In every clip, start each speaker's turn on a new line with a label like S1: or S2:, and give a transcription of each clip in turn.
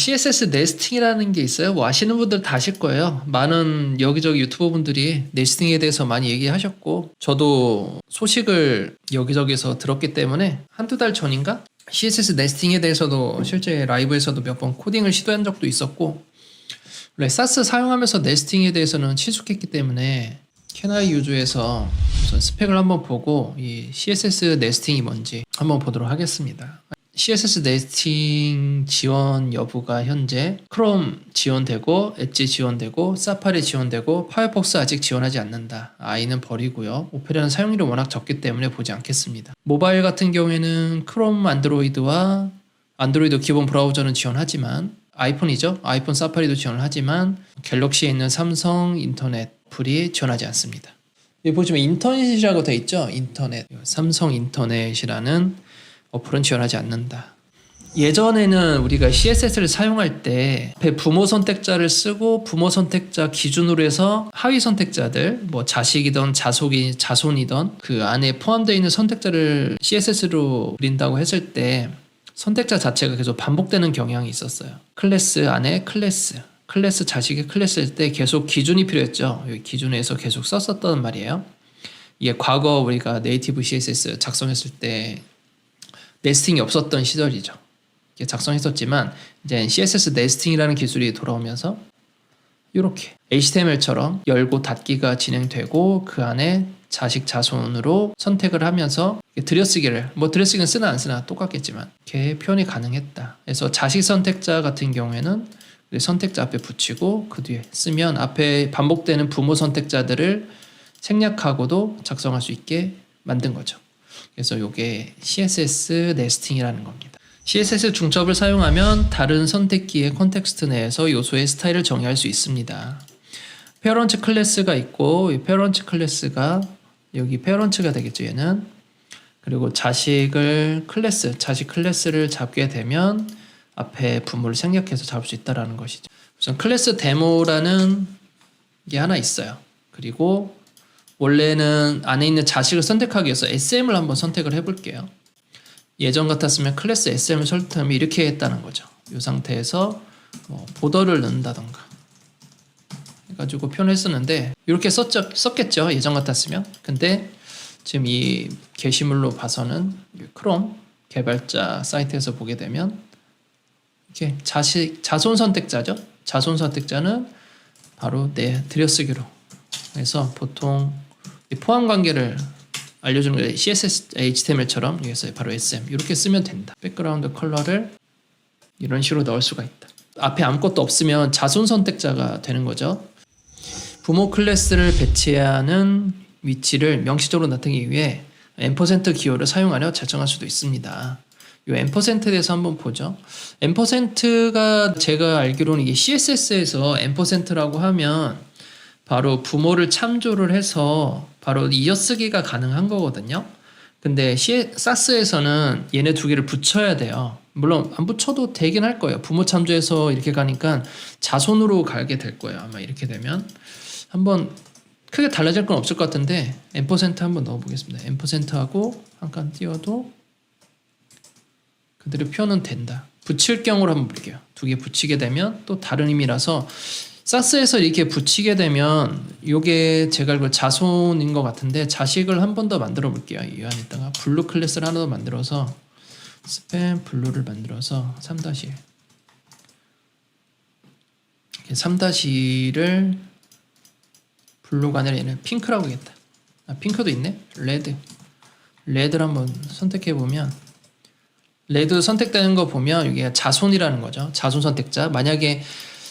S1: CSS 네스팅이라는 게 있어요. 뭐 아시는 분들 다 아실 거예요. 많은 여기저기 유튜버 분들이 네스팅에 대해서 많이 얘기하셨고, 저도 소식을 여기저기서 들었기 때문에 한두 달 전인가? CSS 네스팅에 대해서도 실제 라이브에서도 몇 번 코딩을 시도한 적도 있었고, 원래 사스 사용하면서 네스팅에 대해서는 친숙했기 때문에 캐나이 유저에서 우선 스펙을 한번 보고 이 CSS 네스팅이 뭔지 한번 보도록 하겠습니다. CSS 네스팅 지원 여부가 현재 크롬 지원되고 엣지 지원되고 사파리 지원되고 파이어폭스 아직 지원하지 않는다. i는 버리고요. 오페라는 사용률이 워낙 적기 때문에 보지 않겠습니다. 모바일 같은 경우에는 크롬 안드로이드와 안드로이드 기본 브라우저는 지원하지만 아이폰이죠. 아이폰 사파리도 지원을 하지만 갤럭시에 있는 삼성 인터넷 어플이 지원하지 않습니다. 여기 보시면 인터넷이라고 되어 있죠. 인터넷. 삼성 인터넷이라는 어플은 지원하지 않는다. 예전에는 우리가 CSS를 사용할 때 앞에 부모 선택자를 쓰고 부모 선택자 기준으로 해서 하위 선택자들 뭐 자식이든 자손이든 그 안에 포함되어 있는 선택자를 CSS로 그린다고 했을 때 선택자 자체가 계속 반복되는 경향이 있었어요. 클래스 안에 클래스 자식의 클래스일 때 계속 기준이 필요했죠. 여기 기준에서 계속 썼었단 말이에요. 이게 과거 우리가 네이티브 CSS 작성했을 때 네스팅이 없었던 시절이죠. 이게 작성했었지만 이제 CSS 네스팅이라는 기술이 돌아오면서 이렇게 HTML처럼 열고 닫기가 진행되고 그 안에 자식 자손으로 선택을 하면서 들여쓰기를 뭐 들여쓰기는 쓰나 안 쓰나 똑같겠지만 이렇게 표현이 가능했다. 그래서 자식 선택자 같은 경우에는 선택자 앞에 붙이고 그 뒤에 쓰면 앞에 반복되는 부모 선택자들을 생략하고도 작성할 수 있게 만든 거죠. 그래서 이게 CSS 네스팅이라는 겁니다. CSS 중첩을 사용하면 다른 선택기의 컨텍스트 내에서 요소의 스타일을 정의할 수 있습니다. 페어런트 클래스가 있고 이 페어런트 클래스가 여기 페어런트가 되겠죠. 얘는. 그리고 자식 클래스를 잡게 되면 앞에 부모를 생략해서 잡을 수 있다는 것이죠. 우선 클래스 데모라는 게 하나 있어요. 그리고 원래는 안에 있는 자식을 선택하기 위해서 SM을 한번 선택을 해볼게요. 예전 같았으면 클래스 SM을 설정하면 이렇게 했다는 거죠. 이 상태에서 뭐 보더를 넣는다던가 해가지고 표현했었는데 이렇게 썼겠죠. 예전 같았으면. 근데 지금 이 게시물로 봐서는 크롬 개발자 사이트에서 보게 되면 이렇게 자손 선택자죠. 자손 선택자는 바로 들여쓰기로 해서 보통 포함 관계를 알려주는 게 CSS, HTML처럼 여기서 바로 SM 이렇게 쓰면 된다. 백그라운드 컬러를 이런 식으로 넣을 수가 있다. 앞에 아무것도 없으면 자손 선택자가 되는 거죠. 부모 클래스를 배치하는 위치를 명시적으로 나타내기 위해 %, 기호를 사용하려 설정할 수도 있습니다. 이 %에 대해서 한번 보죠. %가 제가 알기로는 이게 CSS에서 %라고 하면 바로 부모를 참조를 해서 바로 이어쓰기가 가능한 거거든요. 근데 사스에서는 얘네 두 개를 붙여야 돼요. 물론 안 붙여도 되긴 할 거예요. 부모 참조해서 이렇게 가니까 자손으로 가게 될 거예요. 아마 이렇게 되면 한번 크게 달라질 건 없을 것 같은데 %, 한번 넣어보겠습니다. %하고 한 칸 띄워도 그대로 표현은 된다. 붙일 경우를 한번 볼게요. 두 개 붙이게 되면 또 다른 의미라서 사스에서 이렇게 붙이게 되면 이게 제가 알고 자손인 것 같은데 자식을 한 번 더 만들어 볼게요. 이 안에다가 블루 클래스를 하나 더 만들어서 스팸 블루를 만들어서 3-1 3-1을 블루가 아니라 얘는 핑크라고 하겠다. 핑크도 있네. 레드를 한번 선택해 보면 레드 선택되는 거 보면 이게 자손이라는 거죠. 자손 선택자. 만약에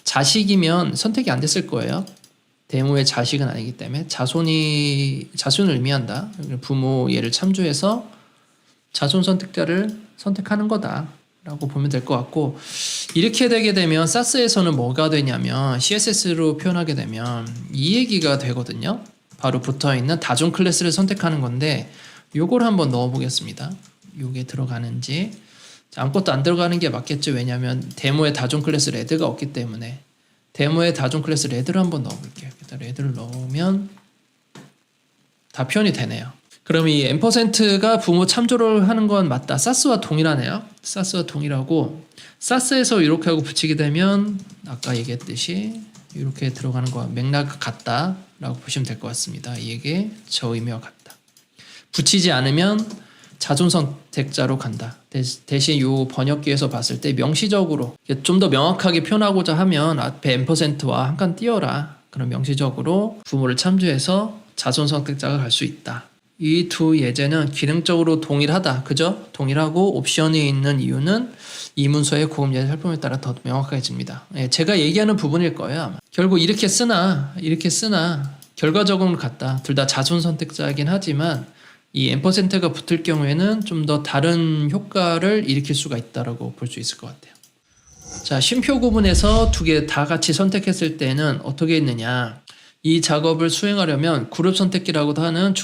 S1: 자식이면 선택이 안 됐을 거예요. 데모의 자식은 아니기 때문에 자손을 의미한다. 부모 얘를 참조해서 자손 선택자를 선택하는 거다라고 보면 될 것 같고 이렇게 되게 되면 사스에서는 뭐가 되냐면 CSS로 표현하게 되면 이 얘기가 되거든요. 바로 붙어있는 다중 클래스를 선택하는 건데 요걸 한번 넣어보겠습니다. 요게 들어가는지 아무것도 안 들어가는 게 맞겠죠. 왜냐하면 데모에 다중 클래스 레드가 없기 때문에 데모에 다중 클래스 레드를 한번 넣어볼게요. 일단 레드를 넣으면 다 표현이 되네요. 그럼 이 %가 부모 참조를 하는 건 맞다. 사스와 동일하네요. 사스와 동일하고 사스에서 이렇게 하고 붙이게 되면 아까 얘기했듯이 이렇게 들어가는 거와 맥락 같다라고 보시면 될 것 같습니다. 이게 저 의미와 같다. 붙이지 않으면 자존 선택자로 간다. 대신 이 번역기에서 봤을 때 명시적으로 좀 더 명확하게 표현하고자 하면 앞에 %와 한 칸 띄어라. 그럼 명시적으로 부모를 참조해서 자손 선택자가 갈 수 있다. 이 두 예제는 기능적으로 동일하다. 그죠? 동일하고 옵션이 있는 이유는 이 문서의 고급 예제 살펴봄에 따라 더 명확해집니다. 예, 제가 얘기하는 부분일 거예요. 아마. 결국 이렇게 쓰나 결과적으로는 같다. 둘 다 자손 선택자이긴 하지만 이 %가 붙을 경우에는 좀 더 다른 효과를 일으킬 수가 있다고 볼 수 있을 것 같아요. 자, 쉼표 구분에서 두 개 다 같이 선택했을 때는 어떻게 했느냐. 이 작업을 수행하려면 그룹 선택기라고도 하는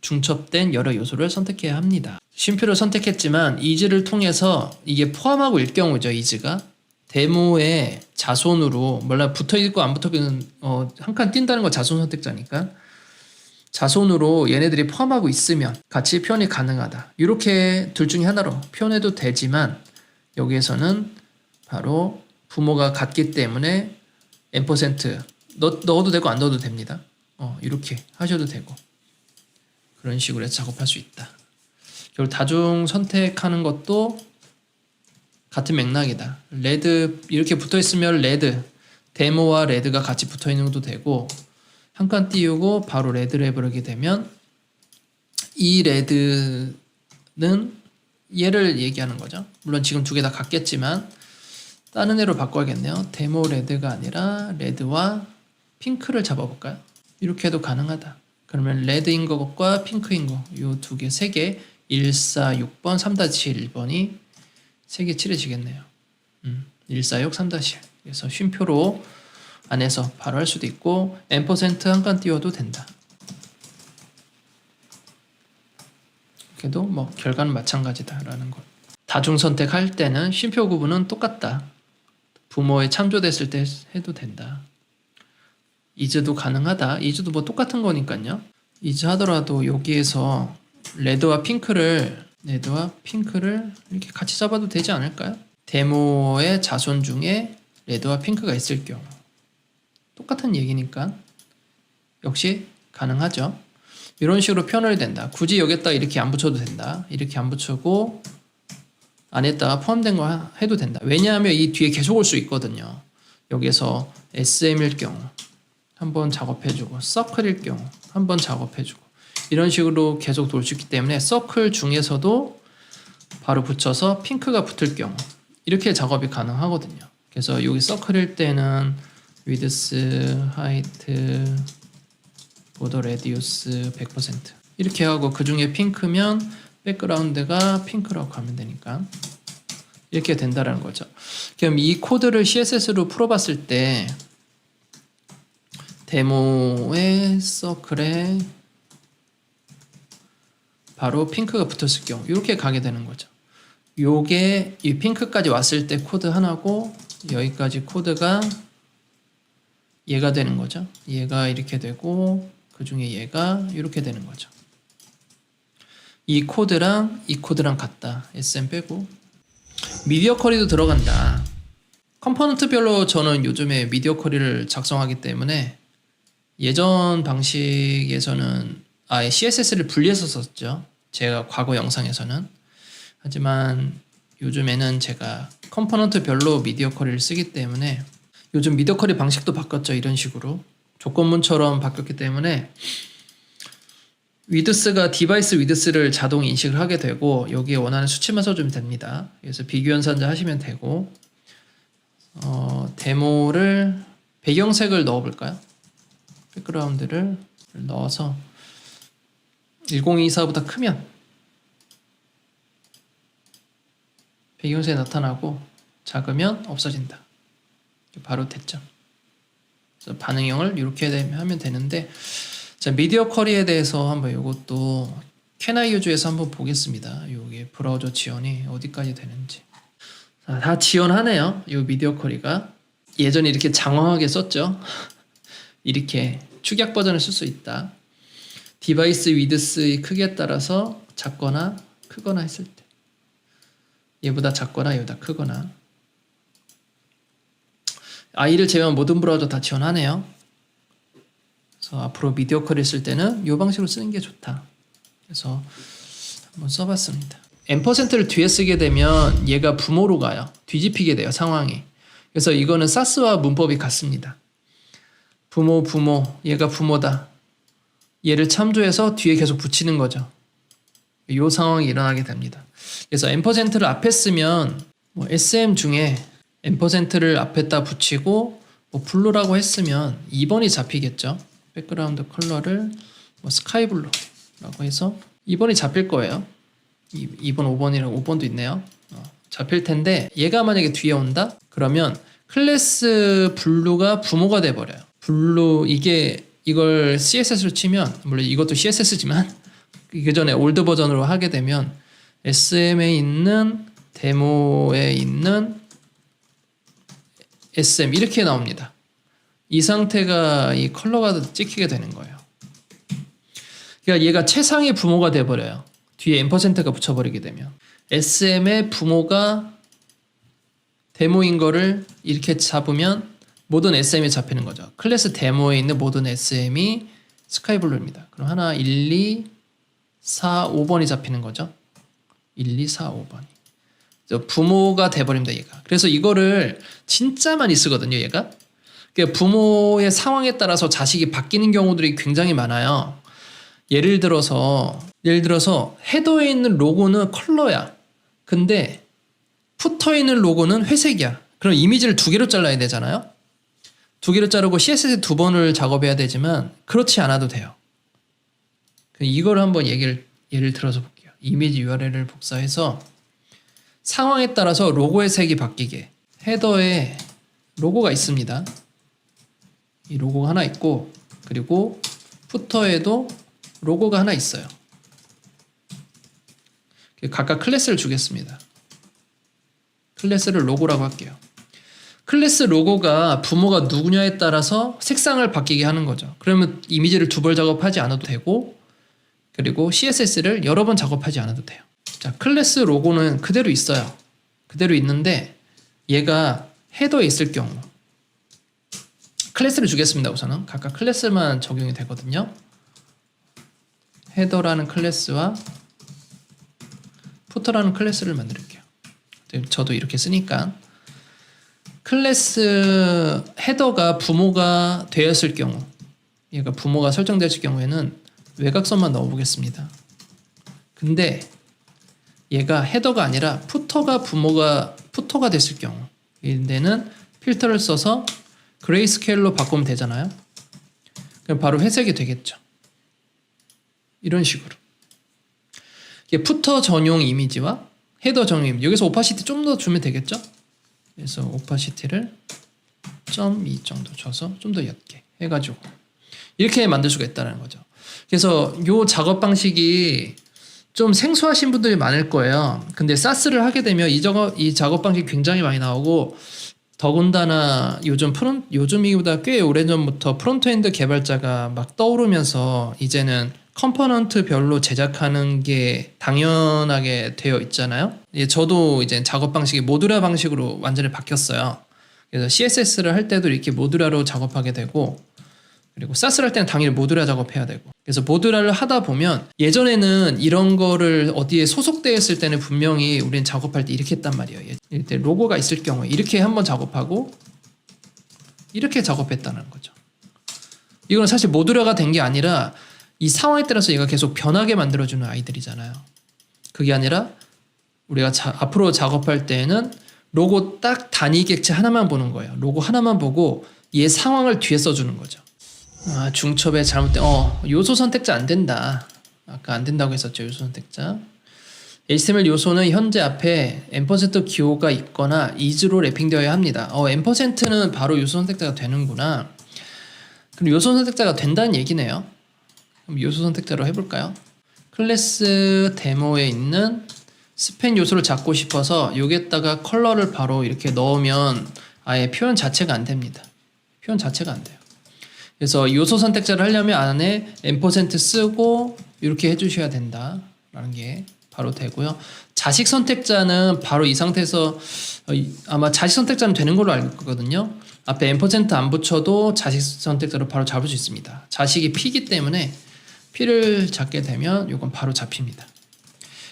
S1: 중첩된 여러 요소를 선택해야 합니다. 쉼표를 선택했지만 is를 통해서 이게 포함하고 일 경우죠. is가 데모의 자손으로 몰라 붙어있고 안 붙어있는 한 칸 띈다는 건 자손 선택자니까 자손으로 얘네들이 포함하고 있으면 같이 표현이 가능하다. 이렇게 둘 중에 하나로 표현해도 되지만 여기에서는 바로 부모가 같기 때문에 %, 넣어도 되고 안 넣어도 됩니다. 이렇게 하셔도 되고 그런 식으로 해서 작업할 수 있다. 결국 다중 선택하는 것도 같은 맥락이다. 레드 이렇게 붙어있으면 레드, 데모와 레드가 같이 붙어있는 것도 되고 한 칸 띄우고 바로 레드를 해버리게 되면 이 레드는 얘를 얘기하는 거죠. 물론 지금 두 개 다 같겠지만 다른 애로 바꿔야겠네요. 데모 레드가 아니라 레드와 핑크를 잡아볼까요? 이렇게 해도 가능하다. 그러면 레드인 것과 핑크인 거, 요 두 개, 세 개, 1, 4, 6번, 3-1번이 세 개 칠해지겠네요. 1, 4, 6, 3-1. 그래서 쉼표로 안에서 바로 할 수도 있고 %한 칸 띄워도 된다. 그래도 뭐 결과는 마찬가지다라는 것. 다중 선택할 때는 쉼표 구분은 똑같다. 부모에 참조됐을 때 해도 된다. is도 가능하다. is도 뭐 똑같은 거니까요. is 하더라도 여기에서 레드와 핑크를 이렇게 같이 잡아도 되지 않을까요? 데모의 자손 중에 레드와 핑크가 있을 경우 똑같은 얘기니까 역시 가능하죠. 이런 식으로 표현을 된다. 굳이 여기다 이렇게 안 붙여도 된다. 이렇게 안 붙이고 안에다가 포함된 거 해도 된다. 왜냐하면 이 뒤에 계속 올 수 있거든요. 여기서 SM일 경우 한번 작업해주고 서클일 경우 한번 작업해주고 이런 식으로 계속 돌 수 있기 때문에 서클 중에서도 바로 붙여서 핑크가 붙을 경우 이렇게 작업이 가능하거든요. 그래서 여기 서클일 때는 width, height, border radius 100% 이렇게 하고 그 중에 핑크면 백그라운드가 핑크라고 하면 되니까 이렇게 된다라는 거죠. 그럼 이 코드를 CSS로 풀어봤을 때 데모의 서클에 바로 핑크가 붙었을 경우 이렇게 가게 되는 거죠. 요게 이 핑크까지 왔을 때 코드 하나고 여기까지 코드가 얘가 되는 거죠. 얘가 이렇게 되고 그 중에 얘가 이렇게 되는 거죠. 이 코드랑 이 코드랑 같다. SM 빼고 미디어 쿼리도 들어간다. 컴포넌트별로 저는 요즘에 미디어 쿼리를 작성하기 때문에 예전 방식에서는 아예 CSS를 분리해서 썼죠. 제가 과거 영상에서는. 하지만 요즘에는 제가 컴포넌트별로 미디어 쿼리를 쓰기 때문에 요즘 미디어 쿼리 방식도 바꿨죠. 이런 식으로 조건문처럼 바뀌었기 때문에 위드스가 디바이스 위드스를 자동 인식을 하게 되고 여기에 원하는 수치만 써주면 됩니다. 그래서 비교 연산자 하시면 되고 데모를 배경색을 넣어볼까요? 백그라운드를 넣어서 1024보다 크면 배경색이 나타나고 작으면 없어진다. 바로 됐죠. 그래서 반응형을 이렇게 하면 되는데 자, 미디어 쿼리에 대해서 한번 이것도 캐나이 유즈에서 한번 보겠습니다. 이게 브라우저 지원이 어디까지 되는지. 자, 다 지원하네요. 이 미디어 쿼리가 예전에 이렇게 장황하게 썼죠. 이렇게 축약 버전을 쓸 수 있다. 디바이스 위드스의 크기에 따라서 작거나 크거나 했을 때 얘보다 작거나 얘보다 크거나. IE를 제외한 모든 브라우저 다 지원하네요. 그래서 앞으로 미디어컬을 쓸 때는 이 방식으로 쓰는 게 좋다. 그래서 한번 써봤습니다. %를 뒤에 쓰게 되면 얘가 부모로 가요. 뒤집히게 돼요, 상황이. 그래서 이거는 사스와 문법이 같습니다. 부모, 얘가 부모다. 얘를 참조해서 뒤에 계속 붙이는 거죠. 이 상황이 일어나게 됩니다. 그래서 %를 앞에 쓰면 뭐 SM 중에 %를 앞에다 붙이고 뭐 블루라고 했으면 2번이 잡히겠죠. 백그라운드 컬러를 뭐 스카이 블루라고 해서 2번이 잡힐 거예요. 2번, 5번이라고 5번도 있네요. 잡힐 텐데 얘가 만약에 뒤에 온다? 그러면 클래스 블루가 부모가 돼버려요. 블루 이걸 CSS로 치면 물론 이것도 CSS지만 그 전에 올드 버전으로 하게 되면 SM에 있는 데모에 있는 SM 이렇게 나옵니다. 이 상태가 이 컬러가 찍히게 되는 거예요. 그러니까 얘가 최상의 부모가 돼버려요. 뒤에 %가 붙여버리게 되면 SM의 부모가 데모인 거를 이렇게 잡으면 모든 SM이 잡히는 거죠. 클래스 데모에 있는 모든 SM이 스카이블루입니다. 그럼 하나, 1, 2, 4, 5번이 잡히는 거죠. 1, 2, 4, 5번이. 부모가 돼버립니다, 얘가. 그래서 이거를 진짜 많이 쓰거든요, 얘가. 그러니까 부모의 상황에 따라서 자식이 바뀌는 경우들이 굉장히 많아요. 예를 들어서 헤더에 있는 로고는 컬러야. 근데 푸터에 있는 로고는 회색이야. 그럼 이미지를 2개로 잘라야 되잖아요. 2개로 자르고 CSS 2번을 작업해야 되지만 그렇지 않아도 돼요. 이걸 한번 예를 들어서 볼게요. 이미지 URL을 복사해서 상황에 따라서 로고의 색이 바뀌게. 헤더에 로고가 있습니다. 이 로고가 하나 있고 그리고 푸터에도 로고가 하나 있어요. 각각 클래스를 주겠습니다. 클래스를 로고라고 할게요. 클래스 로고가 부모가 누구냐에 따라서 색상을 바뀌게 하는 거죠. 그러면 이미지를 2번 작업하지 않아도 되고 그리고 CSS를 여러 번 작업하지 않아도 돼요. 자, 클래스 로고는 그대로 있어요. 그대로 있는데 얘가 헤더에 있을 경우 클래스를 주겠습니다. 우선은 각각 클래스만 적용이 되거든요. 헤더라는 클래스와 푸터라는 클래스를 만들게요. 저도 이렇게 쓰니까 클래스 헤더가 부모가 되었을 경우 얘가 부모가 설정됐을 경우에는 외곽선만 넣어보겠습니다. 근데 얘가 헤더가 아니라 푸터가 됐을 경우 이때는 필터를 써서 그레이스케일로 바꾸면 되잖아요. 그럼 바로 회색이 되겠죠. 이런 식으로 이게 푸터 전용 이미지와 헤더 전용 이미지 여기서 오파시티 좀 더 주면 되겠죠. 그래서 오파시티를 0.2 정도 줘서 좀 더 옅게 해가지고 이렇게 만들 수가 있다는 거죠. 그래서 이 작업 방식이 좀 생소하신 분들이 많을 거예요. 근데 사스를 하게 되면 이 작업 방식이 굉장히 많이 나오고 더군다나 요즘이보다 꽤 오래전부터 프론트엔드 개발자가 막 떠오르면서 이제는 컴포넌트별로 제작하는 게 당연하게 되어 있잖아요. 저도 이제 작업 방식이 모듈화 방식으로 완전히 바뀌었어요. 그래서 CSS를 할 때도 이렇게 모듈화로 작업하게 되고 그리고 사스를 할 때는 당연히 모듈화 작업해야 되고 그래서 모듈화를 하다 보면 예전에는 이런 거를 어디에 소속되어 있을 때는 분명히 우리는 작업할 때 이렇게 했단 말이에요. 이때 로고가 있을 경우에 이렇게 한번 작업하고 이렇게 작업했다는 거죠. 이건 사실 모듈화가 된 게 아니라 이 상황에 따라서 얘가 계속 변하게 만들어주는 아이들이잖아요. 그게 아니라 우리가 앞으로 작업할 때에는 로고 딱 단위 객체 하나만 보는 거예요. 로고 하나만 보고 얘 상황을 뒤에 써주는 거죠. 중첩에 잘못된 요소 선택자 안 된다. 아까 안 된다고 했었죠. 요소 선택자. HTML 요소는 현재 앞에 % 기호가 있거나 is로 랩핑되어야 합니다. %는 바로 요소 선택자가 되는구나. 그럼 요소 선택자가 된다는 얘기네요. 그럼 요소 선택자로 해볼까요? 클래스 데모에 있는 스팬 요소를 잡고 싶어서 여기에다가 컬러를 바로 이렇게 넣으면 아예 표현 자체가 안 됩니다. 표현 자체가 안 돼요. 그래서 요소 선택자를 하려면 안에 %쓰고 이렇게 해주셔야 된다라는 게 바로 되고요. 자식 선택자는 바로 이 상태에서 아마 자식 선택자는 되는 걸로 알고 있거든요. 앞에 n%안 붙여도 자식 선택자로 바로 잡을 수 있습니다. 자식이 P이기 때문에 P를 잡게 되면 이건 바로 잡힙니다.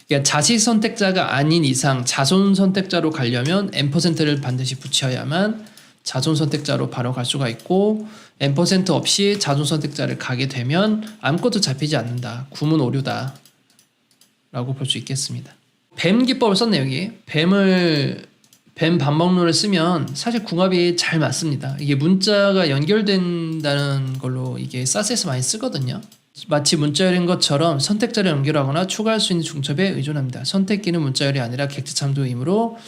S1: 그러니까 자식 선택자가 아닌 이상 자손 선택자로 가려면 n%를 반드시 붙여야만 자손 선택자로 바로 갈 수가 있고 n% 없이 자손 선택자를 가게 되면 아무것도 잡히지 않는다. 구문 오류다 라고 볼 수 있겠습니다. 뱀 기법을 썼네요. 여기 뱀 반복론을 쓰면 사실 궁합이 잘 맞습니다. 이게 문자가 연결된다는 걸로 이게 SAS에서 많이 쓰거든요. 마치 문자열인 것처럼 선택자를 연결하거나 추가할 수 있는 중첩에 의존합니다. 선택기는 문자열이 아니라 객체 참조이므로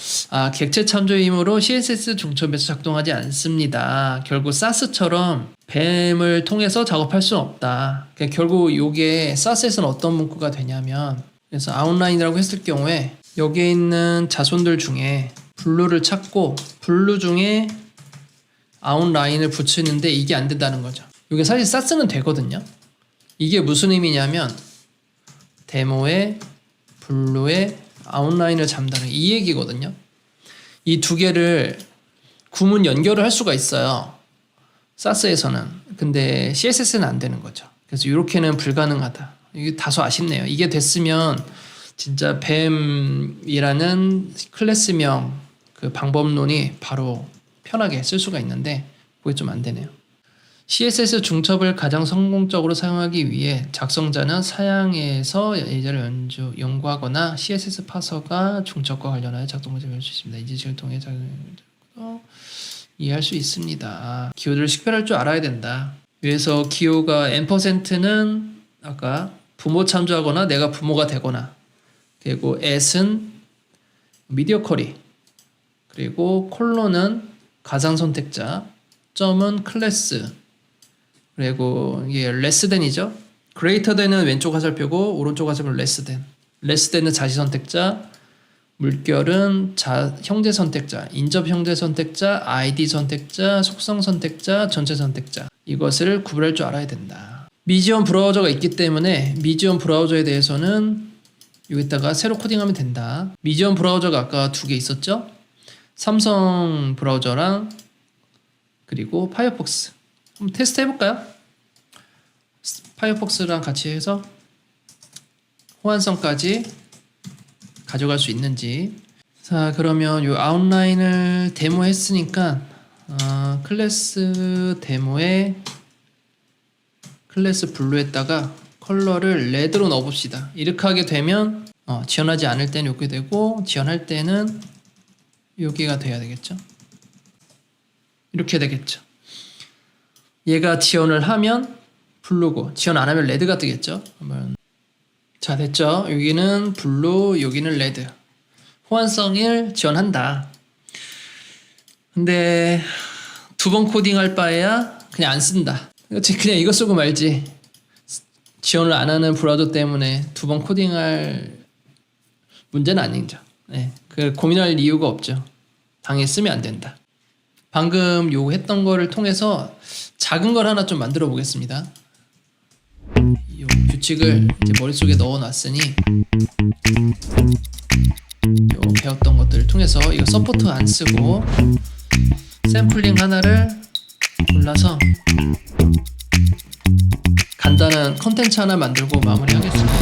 S1: 객체 참조이므로 CSS 중첩에서 작동하지 않습니다. 결국 SAS처럼 뱀을 통해서 작업할 수는 없다. 그러니까 결국 이게 SAS에서는 어떤 문구가 되냐면 그래서 아웃라인이라고 했을 경우에 여기에 있는 자손들 중에 블루를 찾고 블루 중에 아웃라인을 붙이는데 이게 안 된다는 거죠. 이게 사실 SAS는 되거든요. 이게 무슨 의미냐면 데모에 블루에 아웃라인을 잡는다는 이 얘기거든요. 이 두 개를 구문 연결을 할 수가 있어요. SAS에서는. 근데 CSS는 안 되는 거죠. 그래서 이렇게는 불가능하다. 이게 다소 아쉽네요. 이게 됐으면 진짜 뱀이라는 클래스명 그 방법론이 바로 편하게 쓸 수가 있는데 그게 좀 안 되네요. CSS 중첩을 가장 성공적으로 사용하기 위해 작성자는 사양에서 예제를 연구하거나 CSS 파서가 중첩과 관련하여 작동 문제를 수 있습니다. 이 지식을 통해 이해할 수 있습니다. 기호를 식별할 줄 알아야 된다. 그래서 기호가 n%는 아까 부모 참조하거나 내가 부모가 되거나 그리고 at은 미디어 쿼리 그리고 콜론은 가상 선택자 점은 클래스 그리고 이게 less than이죠. greater than은 왼쪽 화살표고 오른쪽 화살표는 less than. less than은 자식 선택자, 물결은 형제 선택자, 인접 형제 선택자, ID 선택자, 속성 선택자, 전체 선택자. 이것을 구분할 줄 알아야 된다. 미지원 브라우저가 있기 때문에 미지원 브라우저에 대해서는 여기다가 새로 코딩하면 된다. 미지원 브라우저가 아까 두 개 있었죠? 삼성 브라우저랑 그리고 파이어폭스. 한번 테스트 해볼까요? 파이어폭스랑 같이 해서 호환성까지 가져갈 수 있는지. 자, 그러면 이 아웃라인을 데모 했으니까 클래스 데모에 클래스 블루에다가 컬러를 레드로 넣어봅시다. 이렇게 하게 되면 지원하지 않을 때는 이렇게 되고 지원할 때는 여기가 돼야 되겠죠. 이렇게 되겠죠. 얘가 지원을 하면 블루고 지원 안 하면 레드가 뜨겠죠. 자, 됐죠. 여기는 블루, 여기는 레드. 호환성을 지원한다. 근데 두 번 코딩할 바에야 그냥 안 쓴다. 그냥 이거 쓰고 말지. 지원을 안 하는 브라우저 때문에 두 번 코딩할 문제는 아니죠. 네, 그 고민할 이유가 없죠. 당연히 쓰면 안 된다. 방금 요거 했던 거를 통해서 작은 걸 하나 좀 만들어 보겠습니다. 요 규칙을 이제 머릿속에 넣어 놨으니 요 배웠던 것들을 통해서 이거 서포트 안 쓰고 샘플링 하나를 골라서 간단한 컨텐츠 하나 만들고 마무리하겠습니다.